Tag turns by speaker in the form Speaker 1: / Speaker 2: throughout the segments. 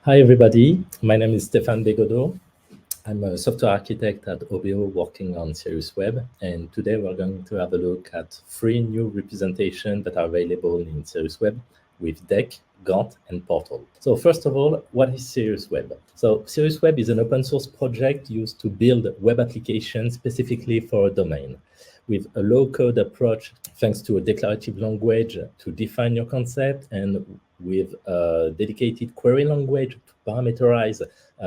Speaker 1: Hi, everybody. My name is Stéphane Bégaudeau. I'm a software architect at Obeo working on SiriusWeb, and today we're going to have a look at 3 new representations that are available in SiriusWeb with Deck, Gantt, and Portal. So first of all, what is SiriusWeb? So SiriusWeb is an open source project used to build web applications specifically for a domain, with a low-code approach thanks to a declarative language to define your concept, and with a dedicated query language to parameterize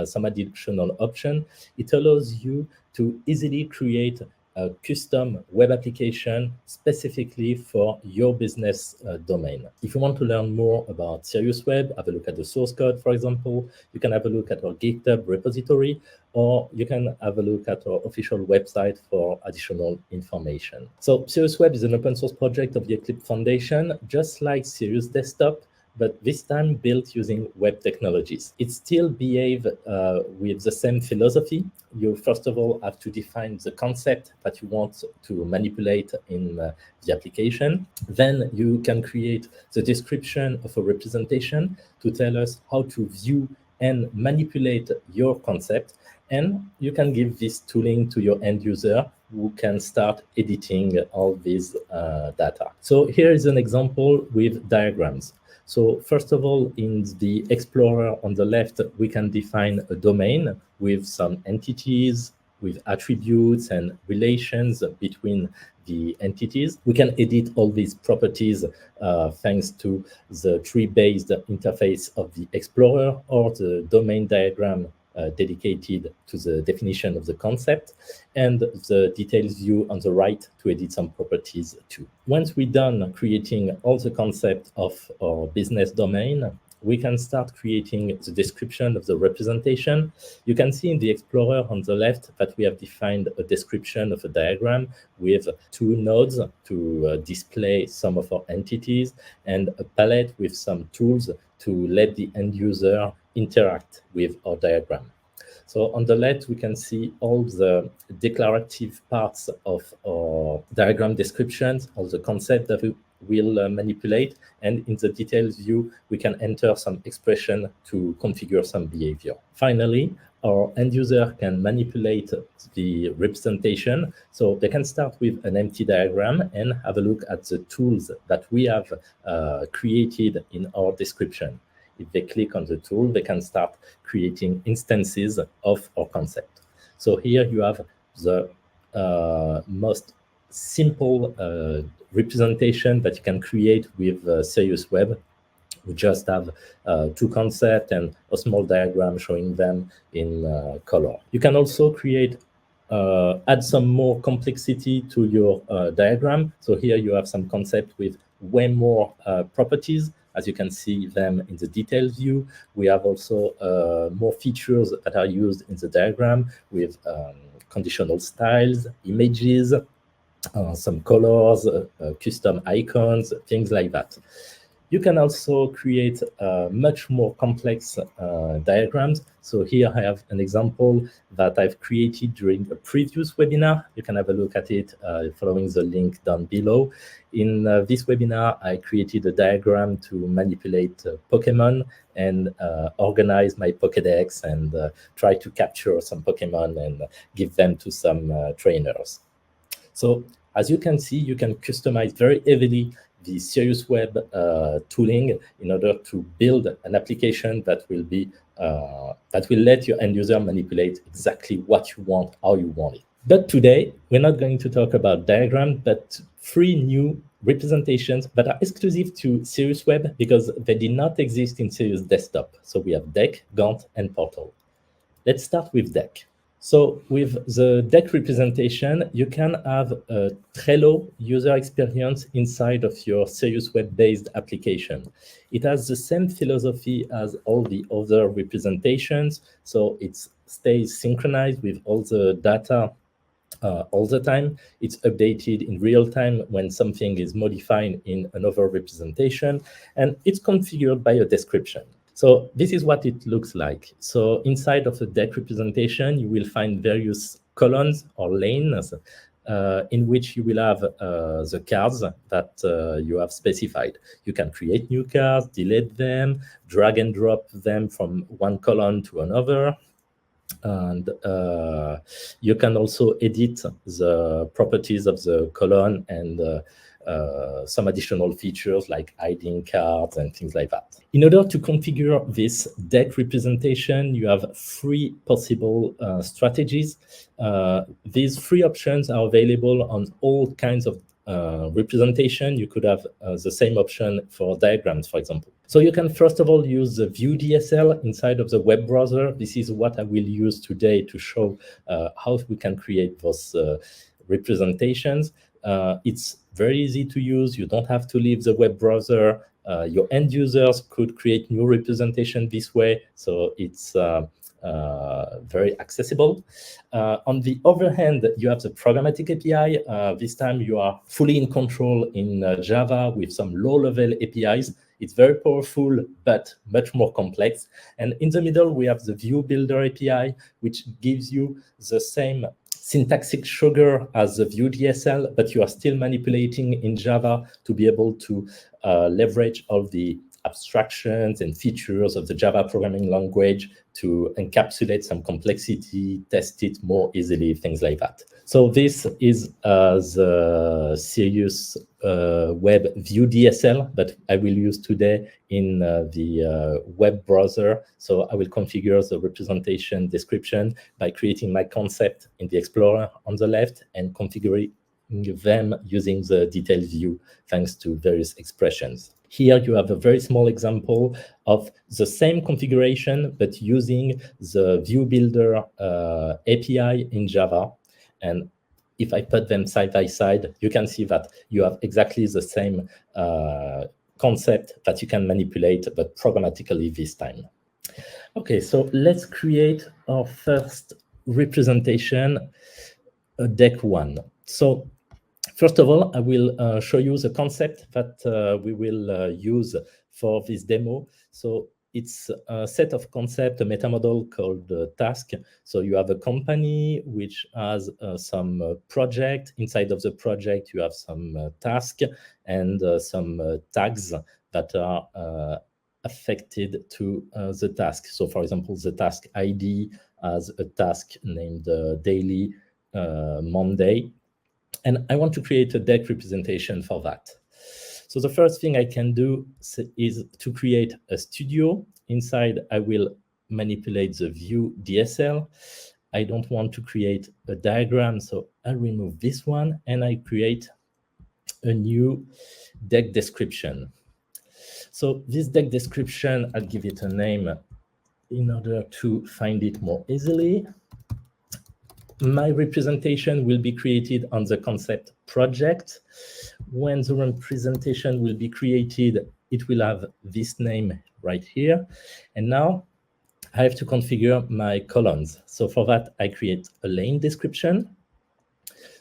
Speaker 1: some additional option. It allows you to easily create a custom web application specifically for your business domain. If you want to learn more about SiriusWeb, have a look at the source code, for example. You can have a look at our GitHub repository, or you can have a look at our official website for additional information. So SiriusWeb is an open source project of the Eclipse Foundation, just like Sirius Desktop, but this time built using web technologies. It still behaves with the same philosophy. You first of all have to define the concept that you want to manipulate in the application. Then you can create the description of a representation to tell us how to view and manipulate your concept. And you can give this tooling to your end user who can start editing all these data. So here is an example with diagrams. So first of all, in the Explorer on the left, we can define a domain with some entities, with attributes and relations between the entities. We can edit all these properties thanks to the tree-based interface of the Explorer or the domain diagram dedicated to the definition of the concept, and the details view on the right to edit some properties too. Once we're done creating all the concept of our business domain, we can start creating the description of the representation. You can see in the Explorer on the left that we have defined a description of a diagram with 2 nodes to display some of our entities, and a palette with some tools to let the end user interact with our diagram. So on the left, we can see all the declarative parts of our diagram descriptions, all the concepts that we will manipulate. And in the details view, we can enter some expression to configure some behavior. Finally, our end user can manipulate the representation. So they can start with an empty diagram and have a look at the tools that we have created in our description. If they click on the tool, they can start creating instances of our concept. So here you have the most simple representation that you can create with SiriusWeb. We just have 2 concepts and a small diagram showing them in color. You can also create add some more complexity to your diagram. So here you have some concept with way more properties. As you can see them in the details view, we have also more features that are used in the diagram with conditional styles, images, some colors, custom icons, things like that. You can also create much more complex diagrams. So here I have an example that I've created during a previous webinar. You can have a look at it following the link down below. In this webinar, I created a diagram to manipulate Pokemon and organize my Pokédex and try to capture some Pokemon and give them to some trainers. So as you can see, you can customize very heavily the SiriusWeb tooling in order to build an application that will be that will let your end user manipulate exactly what you want, how you want it. But today, we're not going to talk about diagrams, but 3 new representations that are exclusive to SiriusWeb because they did not exist in Sirius Desktop. So we have Deck, Gantt, and Portal. Let's start with Deck. So with the Deck representation, you can have a Trello user experience inside of your SiriusWeb-based application. It has the same philosophy as all the other representations, so it stays synchronized with all the data all the time. It's updated in real time when something is modified in another representation, and it's configured by a description. So this is what it looks like. So inside of the Deck representation, you will find various columns or lanes in which you will have the cards that you have specified. You can create new cards, delete them, drag and drop them from one column to another. And you can also edit the properties of the column and some additional features like hiding cards and things like that. In order to configure this deck representation, you have three possible strategies. These three options are available on all kinds of representation. You could have the same option for diagrams, for example. So you can first of all use the View DSL inside of the web browser. This is what I will use today to show how we can create those representations. It's very easy to use. You don't have to leave the web browser. Your end users could create new representation this way. So it's very accessible. On the other hand, you have the programmatic API. This time you are fully in control in Java with some low-level APIs. It's very powerful, but much more complex. And in the middle, we have the View Builder API, which gives you the same syntactic sugar as the View DSL, but you are still manipulating in Java to be able to leverage all the abstractions and features of the Java programming language to encapsulate some complexity, test it more easily, things like that. So this is the Sirius Web View DSL that I will use today in the web browser. So I will configure the representation description by creating my concept in the Explorer on the left and configuring them using the detailed view thanks to various expressions. Here you have a very small example of the same configuration, but using the View Builder API in Java. And if I put them side by side, you can see that you have exactly the same concept that you can manipulate, but programmatically this time. Okay, so let's create our first representation, deck 1. So first of all, I will show you the concept that we will use for this demo. So it's a set of concepts, a meta model called task. So you have a company which has some project. Inside of the project, you have some task and some tags that are affected to the task. So for example, the task ID has a task named daily Monday. And I want to create a deck representation for that. So the first thing I can do is to create a studio. Inside, I will manipulate the View DSL. I don't want to create a diagram, so I remove this one and I create a new deck description. So this deck description, I'll give it a name in order to find it more easily. My representation will be created on the concept project. When the representation will be created, it will have this name right here. And now I have to configure my columns. So for that, I create a lane description.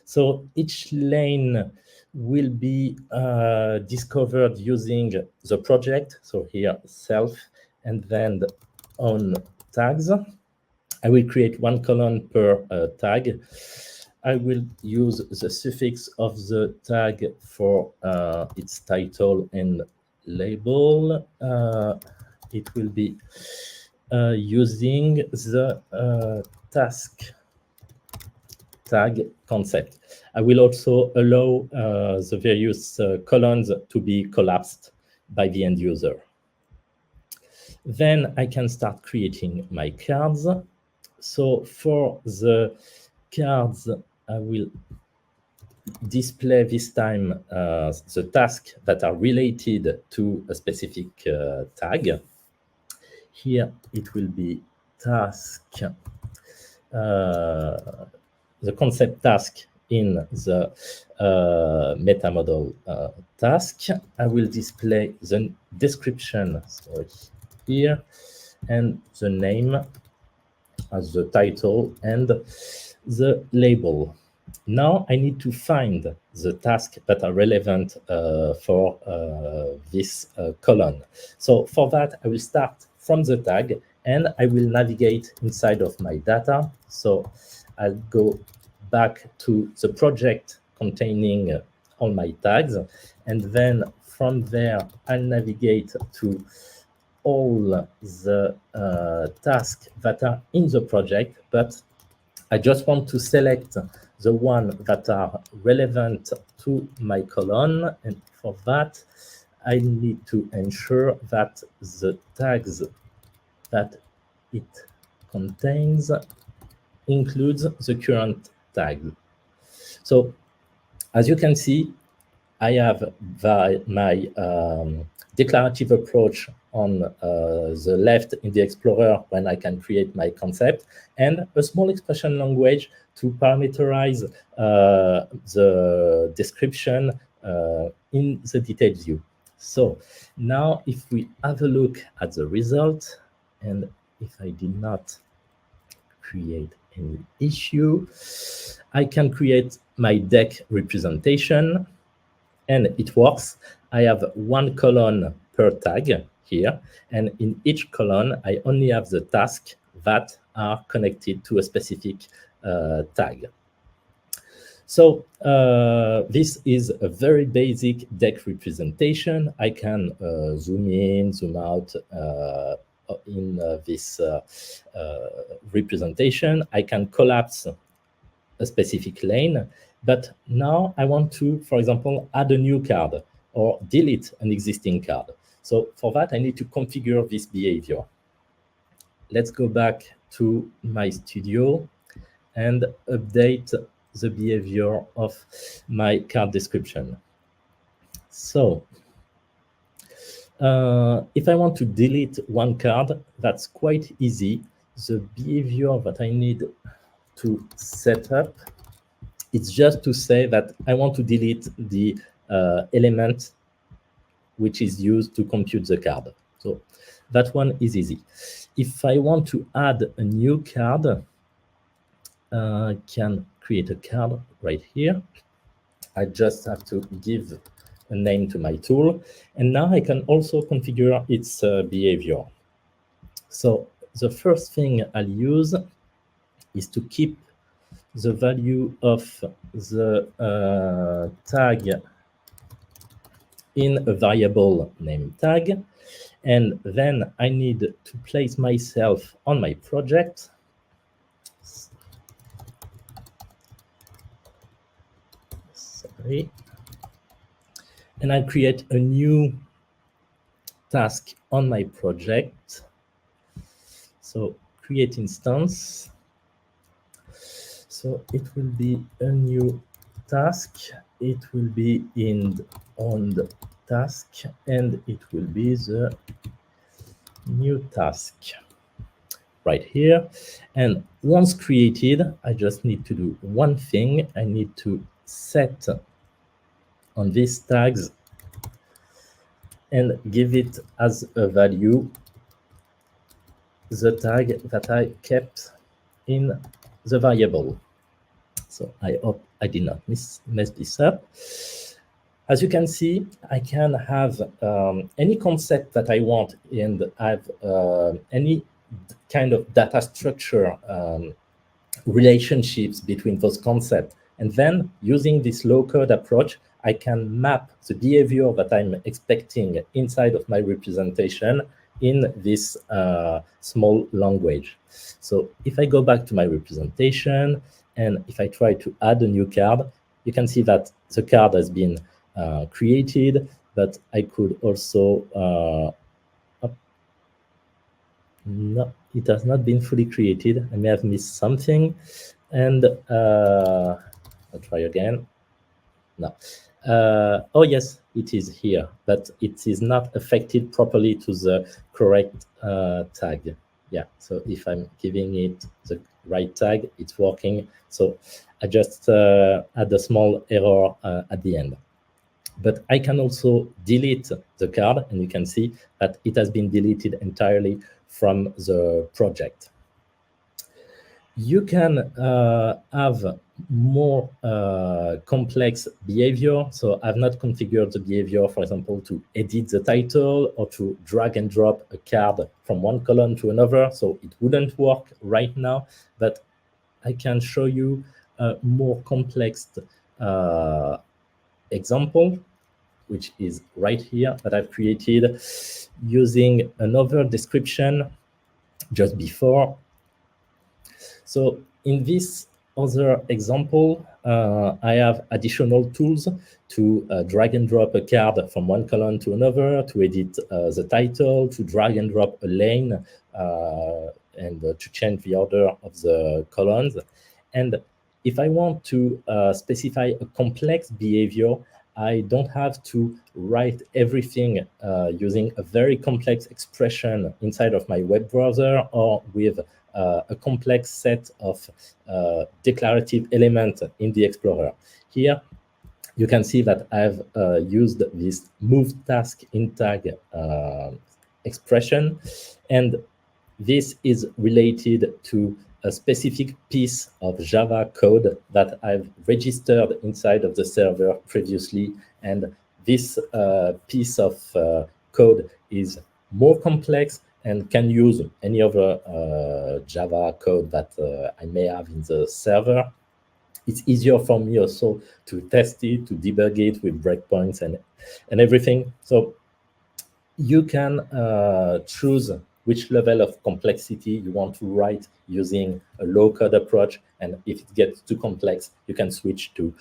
Speaker 1: So each lane will be discovered using the project. So here, self, and then on tags. I will create one column per tag. I will use the suffix of the tag for its title and label. It will be using the task tag concept. I will also allow the various columns to be collapsed by the end user. Then I can start creating my cards. So for the cards, I will display this time the tasks that are related to a specific tag. Here it will be task, the concept task in the meta model task. I will display the description, so here, and the name as the title and the label. Now I need to find the tasks that are relevant for this column. So for that, I will start from the tag and I will navigate inside of my data. So I'll go back to the project containing all my tags, and then from there I'll navigate to all the tasks that are in the project, but I just want to select the one that are relevant to my column, and for that I need to ensure that the tags that it contains includes the current tag. So as you can see, I have my declarative approach on the left in the Explorer when I can create my concept, and a small expression language to parameterize the description in the detailed view. So now if we have a look at the result, and if I did not create any issue, I can create my deck representation, and it works. I have one column per tag here, and in each column I only have the tasks that are connected to a specific tag. So this is a very basic deck representation. I can zoom in, zoom out in this representation. I can collapse a specific lane, but now I want to, for example, add a new card or delete an existing card. So for that, I need to configure this behavior. Let's go back to my studio and update the behavior of my card description. So if I want to delete one card, that's quite easy. The behavior that I need to set up, it's just to say that I want to delete the element which is used to compute the card. So that one is easy. If I want to add a new card, I can create a card right here. I just have to give a name to my tool, and now I can also configure its behavior. So the first thing I'll use is to keep the value of the tag in a variable named tag, and then I need to place myself on my project. Sorry. And I create a new task on my project. So create instance. So it will be a new task. It will be on the task, and it will be the new task right here. And once created, I just need to do one thing. I need to set on these tags and give it as a value the tag that I kept in the variable. So I hope I did not mess this up. As you can see, I can have any concept that I want and have any kind of data structure relationships between those concepts. And then using this low-code approach, I can map the behavior that I'm expecting inside of my representation in this small language. So if I go back to my representation, and if I try to add a new card, you can see that the card has been created, but I could also, no, it has not been fully created. I may have missed something. And I'll try again. No. Oh, yes, it is here, but it is not affected properly to the correct tag. Yeah, so if I'm giving it the right tag, it's working. So I just had a small error at the end. But I can also delete the card, and you can see that it has been deleted entirely from the project. You can have more complex behavior. So I've not configured the behavior, for example, to edit the title or to drag and drop a card from one column to another. So it wouldn't work right now, but I can show you a more complex example, which is right here, that I've created using another description just before. So in this other example, I have additional tools to drag and drop a card from one column to another, to edit the title, to drag and drop a lane, and to change the order of the columns. And if I want to specify a complex behavior, I don't have to write everything using a very complex expression inside of my web browser or with a complex set of declarative elements in the Explorer. Here, you can see that I've used this move task in tag expression, and this is related to a specific piece of Java code that I've registered inside of the server previously. And this piece of code is more complex and can use any other Java code that I may have in the server. It's easier for me also to test it, to debug it with breakpoints and everything. So you can choose which level of complexity you want to write using a low-code approach. And if it gets too complex, you can switch to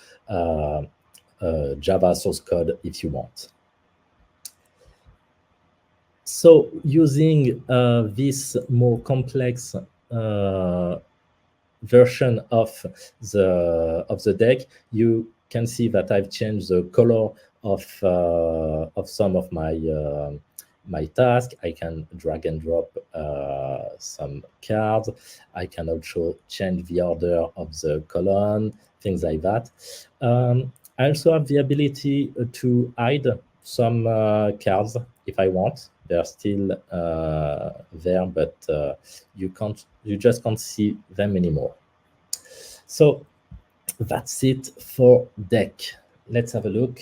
Speaker 1: Java source code if you want. So using this more complex version of the deck, you can see that I've changed the color of some of my task. I can drag and drop some cards. I can also change the order of the column, things like that. I also have the ability to hide some cards if I want. They're still there, but you just can't see them anymore. So that's it for deck. Let's have a look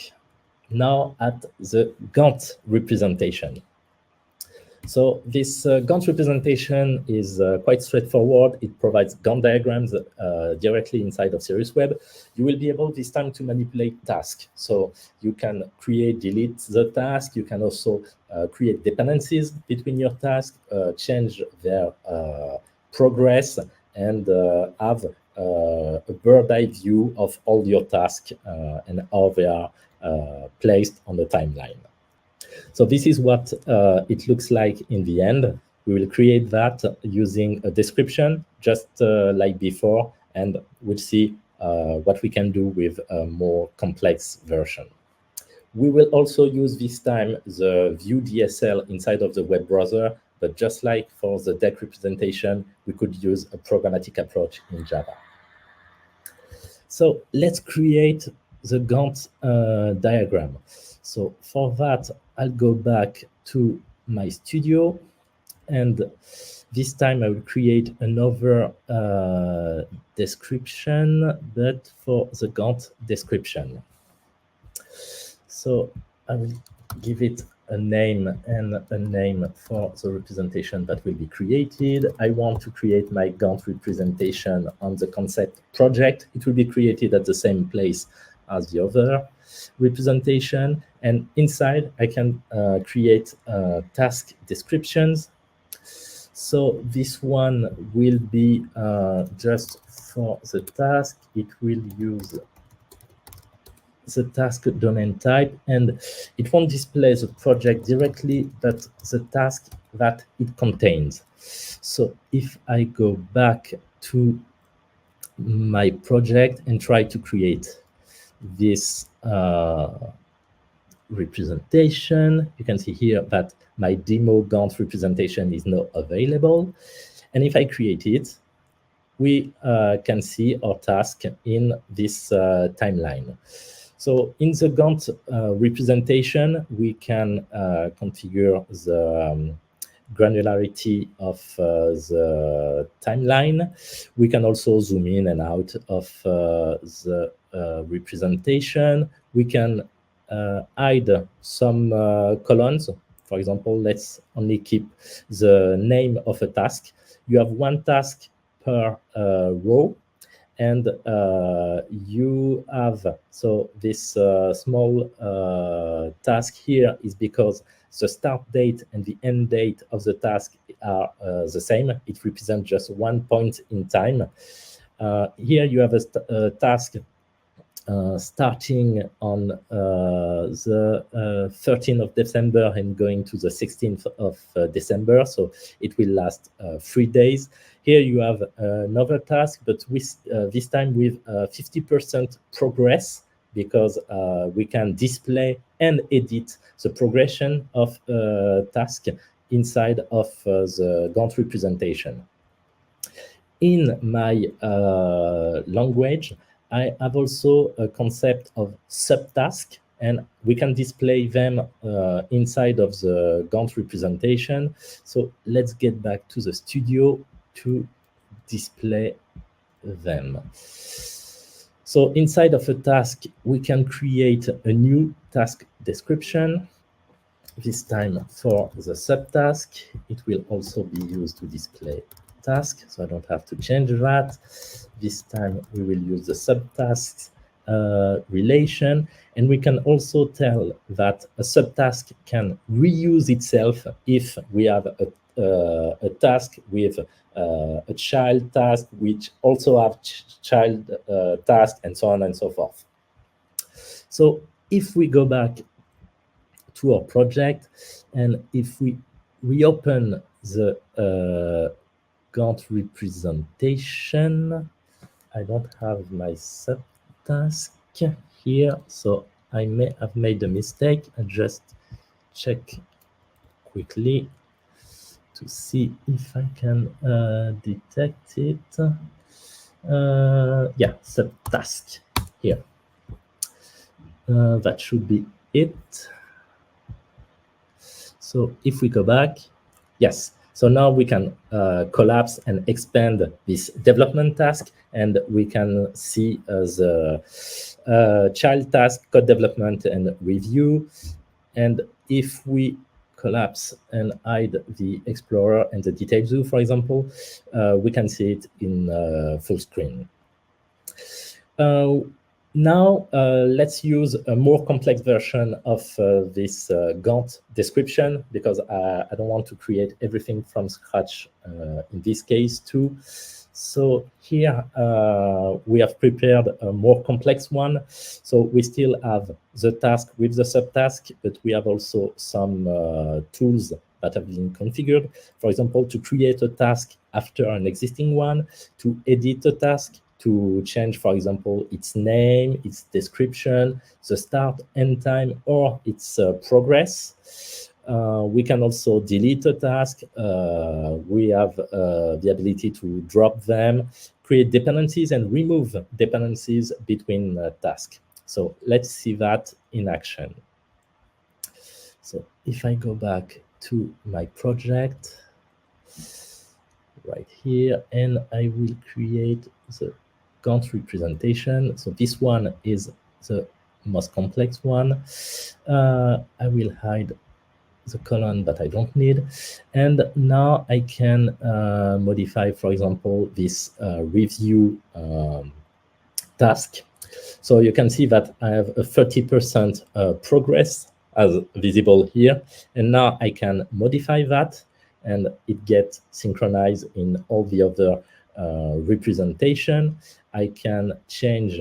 Speaker 1: now at the Gantt representation. So this Gantt representation is quite straightforward. It provides Gantt diagrams directly inside of SiriusWeb. You will be able this time to manipulate tasks. So you can create, delete the task. You can also create dependencies between your tasks, change their progress, and have a bird's eye view of all your tasks and how they are placed on the timeline. So this is what it looks like in the end. We will create that using a description, just like before, and we'll see what we can do with a more complex version. We will also use this time the view DSL inside of the web browser, but just like for the deck representation, we could use a programmatic approach in Java. So let's create the Gantt diagram. So for that, I'll go back to my studio, and this time I will create another description, but for the Gantt description. So I will give it a name and a name for the representation that will be created. I want to create my Gantt representation on the concept project. It will be created at the same place as the other representation. And inside, I can create task descriptions. So this one will be just for the task. It will use the task domain type, and it won't display the project directly, but the task that it contains. So if I go back to my project and try to create this representation, you can see here that my demo Gantt representation is now available. And if I create it, we can see our task in this timeline. So in the Gantt representation, we can configure the granularity of the timeline. We can also zoom in and out of the representation. We can hide some columns. For example, let's only keep the name of a task. You have one task per row, And you have, so this small task here is because the start date and the end date of the task are the same. It represents just one point in time. Here you have a task starting on the 13th of December and going to the 16th of December. So it will last 3 days. Here you have another task, but with this time with 50% progress, because we can display and edit the progression of task inside of the Gantt representation. In my language, I have also a concept of subtask, and we can display them inside of the Gantt representation. So let's get back to the studio to display them. So inside of a task, we can create a new task description. This time for the subtask, it will also be used to display task, so I don't have to change that. This time we will use the subtasks relation, and we can also tell that a subtask can reuse itself if we have a task with a child task, which also have child task, and so on and so forth. So if we go back to our project, and if we reopen the Gantt representation, I don't have my subtask here, so I may have made a mistake. I just check quickly to see if I can detect it. Yeah, subtask here. That should be it. So if we go back, yes. So now we can collapse and expand this development task, and we can see the child task, code development, and review. And if we collapse and hide the Explorer and the detail view, for example, we can see it in full screen. Now, let's use a more complex version of this Gantt description, because I don't want to create everything from scratch in this case too. So here we have prepared a more complex one. So we still have the task with the subtask, but we have also some tools that have been configured. For example, to create a task after an existing one, to edit a task, to change, for example, its name, its description, the start, end time, or its progress. We can also delete a task. We have the ability to drop them, create dependencies, and remove dependencies between tasks. So let's see that in action. So if I go back to my project right here, and I will create the Gantt representation. So this one is the most complex one. I will hide the column that I don't need. And now I can modify, for example, this review task. So you can see that I have a 30% progress as visible here. And now I can modify that, and it gets synchronized in all the other representation. I can change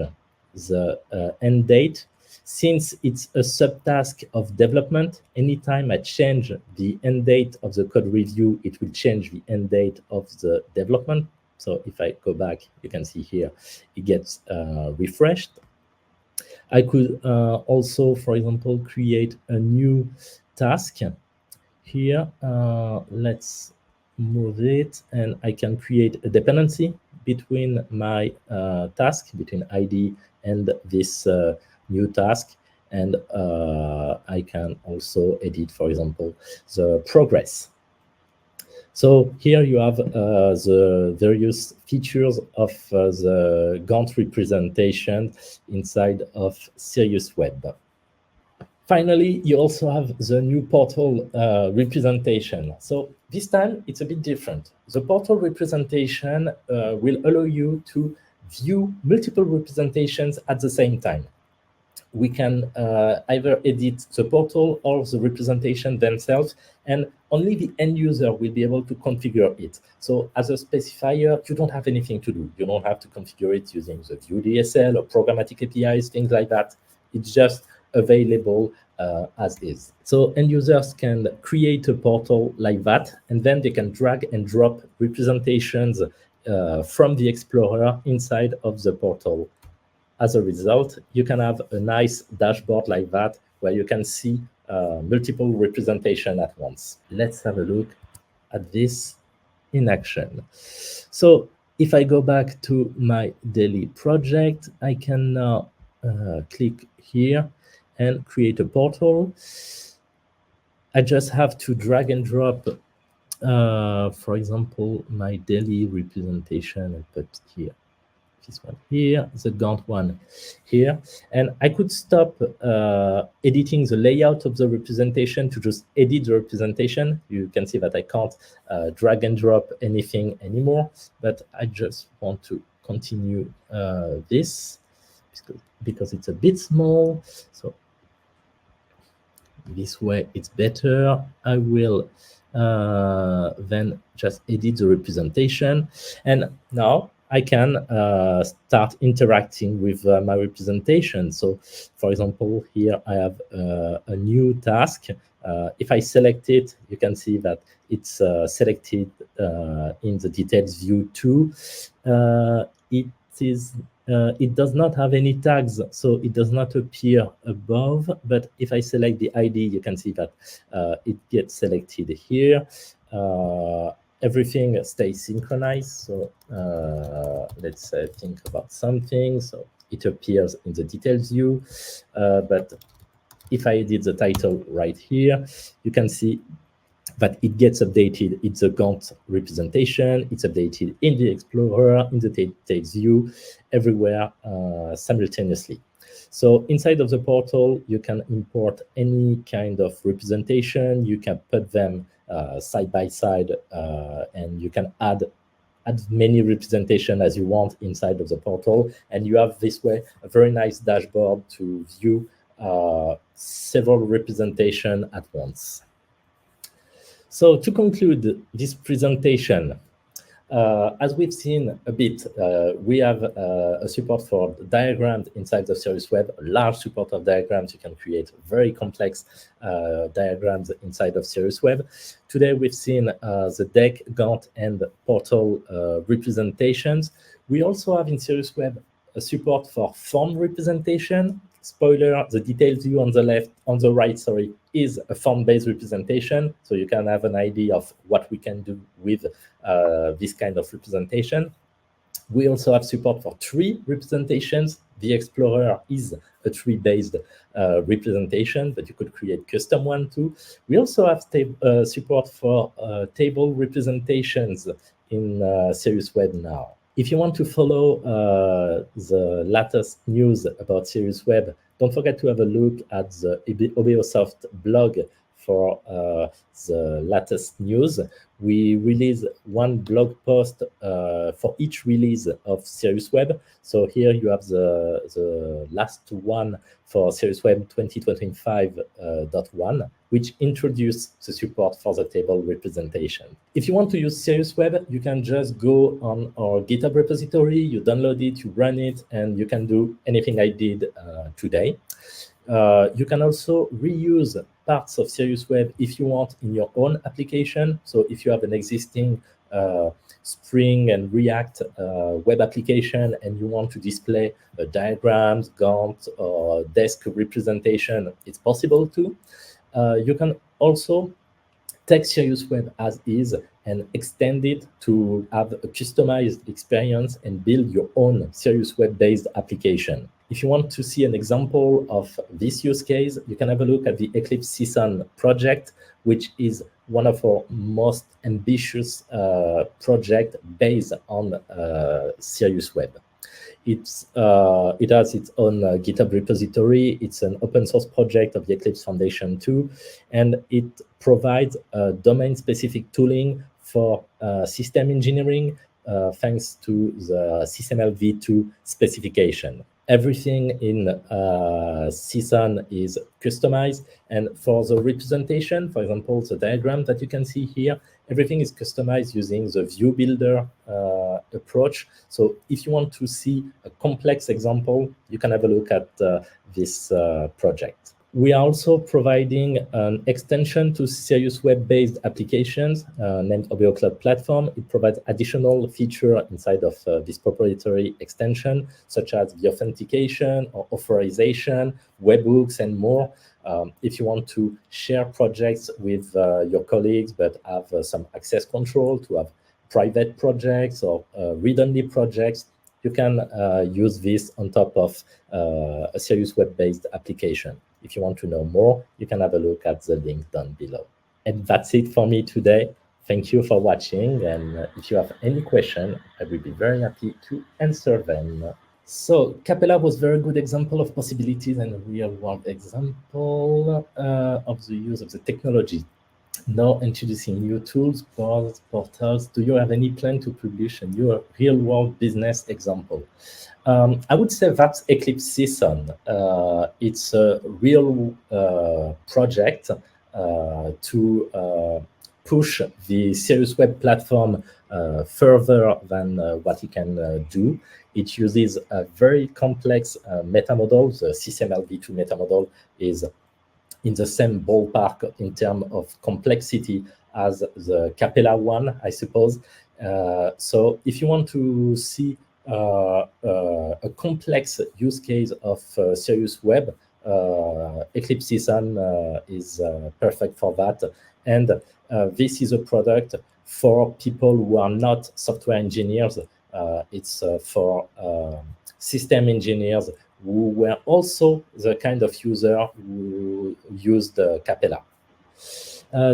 Speaker 1: the end date. Since it's a subtask of development, anytime I change the end date of the code review, it will change the end date of the development. So if I go back, you can see here, it gets refreshed. I could also, for example, create a new task. Here, let's move it, and I can create a dependency between my task, between ID and this new task, and I can also edit, for example, the progress. So here you have the various features of the Gantt representation inside of SiriusWeb. Finally, you also have the new portal representation. So this time it's a bit different. The portal representation will allow you to view multiple representations at the same time. We can either edit the portal or the representation themselves, and only the end user will be able to configure it. So as a specifier, you don't have anything to do. You don't have to configure it using the View DSL or programmatic APIs, things like that. It's just available as is. So end users can create a portal like that, and then they can drag and drop representations from the Explorer inside of the portal. As a result, you can have a nice dashboard like that where you can see multiple representation at once. Let's have a look at this in action. So if I go back to my daily project, I can now click here and create a portal. I just have to drag and drop, for example, my daily representation and put here. This one here, the Gantt one here, and I could stop editing the layout of the representation to just edit the representation. You can see that I can't drag and drop anything anymore, but I just want to continue this because it's a bit small. So this way it's better. I will then just edit the representation, and now I can start interacting with my representation. So, for example, here I have a new task. If I select it, you can see that it's selected in the details view too. It does not have any tags, so it does not appear above. But if I select the ID, you can see that it gets selected here. Everything stays synchronized. So let's think about something. So it appears in the details view. But if I edit the title right here, you can see that it gets updated. It's a Gantt representation. It's updated in the Explorer, in the details view, everywhere simultaneously. So inside of the portal, you can import any kind of representation. You can put them side by side, and you can add as many representation as you want inside of the portal. And you have this way a very nice dashboard to view several representation at once. So to conclude this presentation, as we've seen a bit, we have a support for diagrams inside of SiriusWeb, a large support of diagrams. You can create very complex diagrams inside of SiriusWeb. Today, we've seen the Deck, Gantt, and portal representations. We also have in SiriusWeb a support for form representation. Spoiler, the details view on the right, is a form-based representation. So you can have an idea of what we can do with this kind of representation. We also have support for tree representations. The Explorer is a tree-based representation, but you could create custom one too. We also have support for table representations in SiriusWeb now. If you want to follow the latest news about SiriusWeb, don't forget to have a look at the Obeo Soft blog for the latest news. We release one blog post for each release of SiriusWeb. So here you have the last one for SiriusWeb 2025.1, which introduced the support for the table representation. If you want to use SiriusWeb, you can just go on our GitHub repository, you download it, you run it, and you can do anything I did today. You can also reuse parts of SiriusWeb if you want in your own application. So if you have an existing Spring and React web application and you want to display diagrams, Gantt, or desk representation, it's possible too. You can also take SiriusWeb as is and extend it to have a customized experience and build your own SiriusWeb-based application. If you want to see an example of this use case, you can have a look at the Eclipse SysOn project, which is one of our most ambitious projects based on SiriusWeb. It has its own GitHub repository. It's an open source project of the Eclipse Foundation too, and it provides domain-specific tooling for system engineering, thanks to the SysML v2 specification. Everything in SysOn is customized, and for the representation, for example, the diagram that you can see here, everything is customized using the view builder approach. So if you want to see a complex example, you can have a look at this project. We are also providing an extension to SiriusWeb-based applications named Obeo Cloud Platform. It provides additional feature inside of this proprietary extension, such as the authentication or authorization, webhooks, and more. If you want to share projects with your colleagues, but have some access control to have private projects or read-only projects, you can use this on top of a SiriusWeb-based application. If you want to know more, you can have a look at the link down below. And that's it for me today. Thank you for watching. And if you have any question, I will be very happy to answer them. So Capella was a very good example of possibilities and a real-world example of the use of the technology. Now introducing new tools, boards, portals. Do you have any plan to publish a new real-world business example? I would say that's Eclipse SysOn. It's a real project to push the SiriusWeb platform further than what it can do. It uses a very complex meta model. The SysML v2 meta model is in the same ballpark in terms of complexity as the Capella one, I suppose. So if you want to see a complex use case of SiriusWeb, Eclipse SysOn is perfect for that. And this is a product for people who are not software engineers. It's for system engineers who were also the kind of user who used Capella.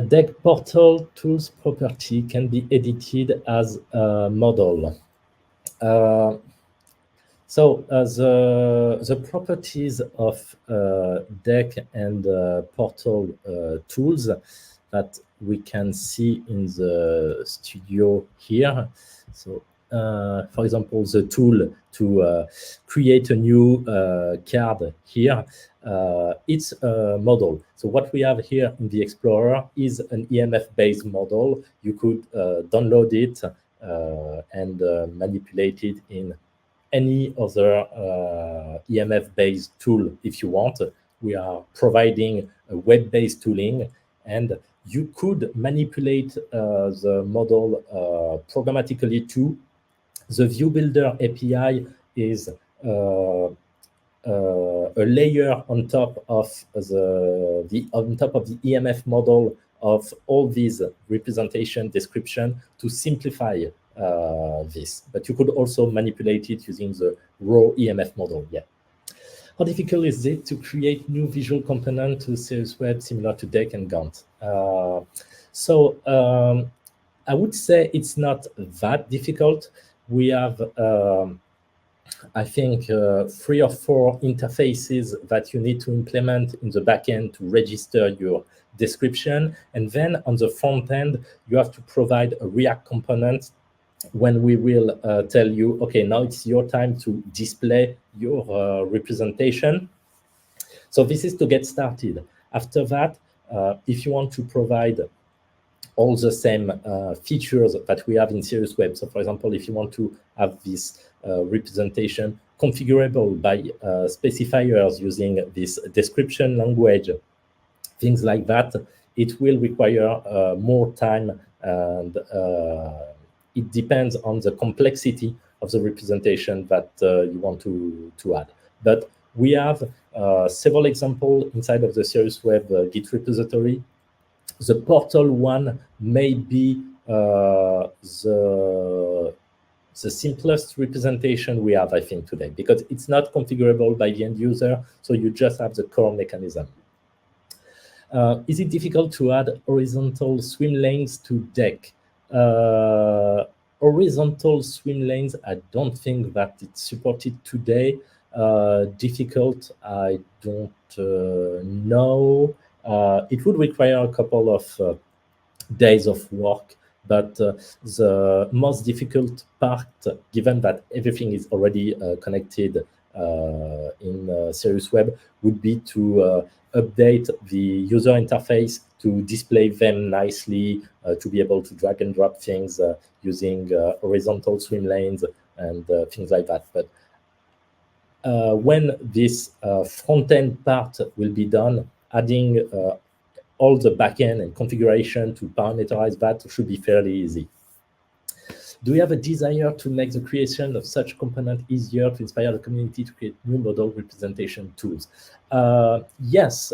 Speaker 1: Deck portal tools property can be edited as a model. So the properties of Deck and portal tools that we can see in the studio here. So for example, the tool to create a new card here, it's a model. So what we have here in the Explorer is an EMF-based model. You could download it and manipulate it in any other EMF-based tool if you want. We are providing a web-based tooling, and you could manipulate the model programmatically too. The View Builder API is a layer on top of the EMF model of all these representation description to simplify this. But you could also manipulate it using the raw EMF model. Yeah. How difficult is it to create new visual component to SiriusWeb similar to Deck and Gantt? So I would say it's not that difficult. We have, I think, 3 or 4 interfaces that you need to implement in the backend to register your description. And then on the front end, you have to provide a React component when we will tell you, okay, now it's your time to display your representation. So this is to get started. After that, if you want to provide all the same features that we have in SiriusWeb. So for example, if you want to have this representation configurable by specifiers using this description language, things like that, it will require more time, and it depends on the complexity of the representation that you want to add. But we have several examples inside of the SiriusWeb Git repository. The portal one may be the simplest representation we have, I think, today, because it's not configurable by the end user, so you just have the core mechanism. Is it difficult to add horizontal swim lanes to Deck? Horizontal swim lanes, I don't think that it's supported today. Difficult, I don't know. It would require a couple of days of work But the most difficult part, given that everything is already connected in SiriusWeb, would be to update the user interface to display them nicely, to be able to drag and drop things using horizontal swim lanes and things like that. But when this front-end part will be done, adding all the backend and configuration to parameterize that should be fairly easy. Do we have a desire to make the creation of such component easier to inspire the community to create new model representation tools? Yes,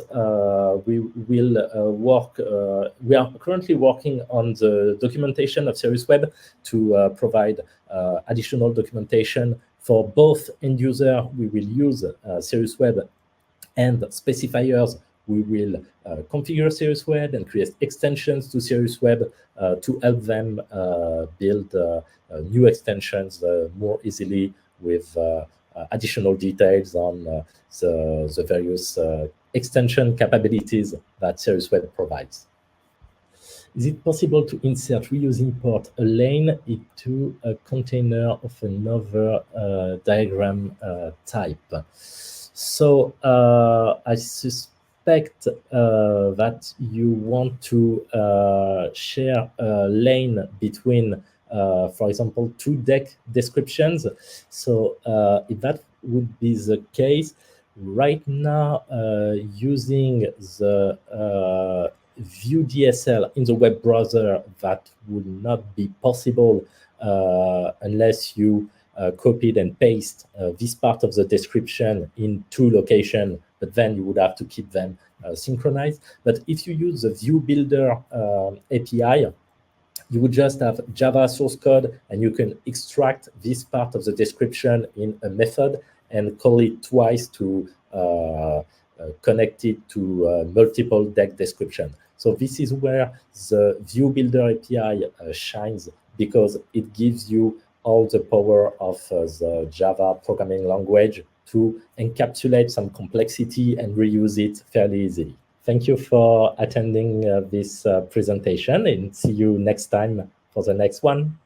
Speaker 1: we will work. We are currently working on the documentation of SiriusWeb to provide additional documentation for both end user. We will use SiriusWeb and specifiers. We will configure SiriusWeb and create extensions to SiriusWeb to help them build new extensions more easily with additional details on the various extension capabilities that SiriusWeb provides. Is it possible to insert, reuse, import a lane into a container of another diagram type? So I suspect that you want to share a lane between, for example, two deck descriptions. So if that would be the case, right now, using the view DSL in the web browser, that would not be possible unless you copied and paste this part of the description in two locations, but then you would have to keep them synchronized. But if you use the View Builder API, you would just have Java source code, and you can extract this part of the description in a method and call it twice to connect it to multiple deck description. So this is where the View Builder API shines, because it gives you all the power of the Java programming language to encapsulate some complexity and reuse it fairly easily. Thank you for attending this presentation, and see you next time for the next one.